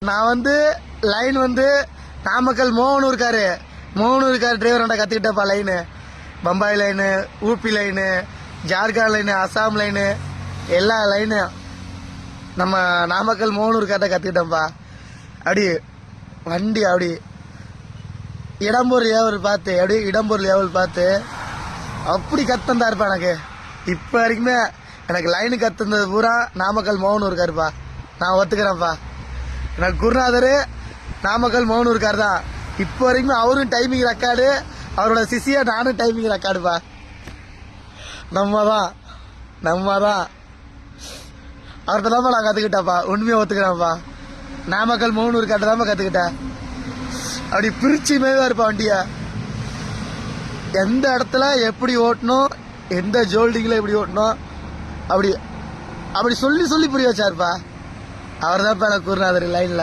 நான் லைன் நாமக்கல் மோகனூர்காரு டிரைவர் கத்துக்கிட்டப்பா line. Bombay line, UP line, Jharkhand line, Assam line, எல்லா லைனு நம்ம நாமக்கல் மோகனூர்கார்ட்ட கத்துக்கிட்டேன்ப்பா. அப்படி வண்டி அப்படி இடம்பொருள் ஏவல் பார்த்து அப்படி கத்தந்தா இருப்பா எனக்கு. இப்போ வரைக்குமே எனக்கு லைனு கத்துனது பூரா நாமக்கல் மோகனூர்காருப்பா. நான் ஒத்துக்கிறேன்ப்பா. எனக்கு குருநாதர் நாமக்கல் மோகனூர்கார் தான். இப்போ வரைக்கும் அவரும் டைமிங் ரெக்கார்டு, அவரோட சிசியா நானும் டைமிங் ரெக்கார்டுப்பா. நம்ம தான் அவர்கிட்ட தான் நான் கற்றுக்கிட்டேன்ப்பா. உண்மையாக ஒத்துக்கிறேன்ப்பா. நாமக்கல் மோகனூர்கார்ட்ட தான் கற்றுக்கிட்டேன். அப்படி பிரிச்சு மேவா இருப்பா வண்டியை. எந்த இடத்துல எப்படி ஓட்டணும், எந்த ஜோல்டிங்கில் எப்படி ஓட்டணும், அப்படி சொல்லி புரிய வச்சாருப்பா. அவர் தான் எனக்கு குருநாதர் லைனில்.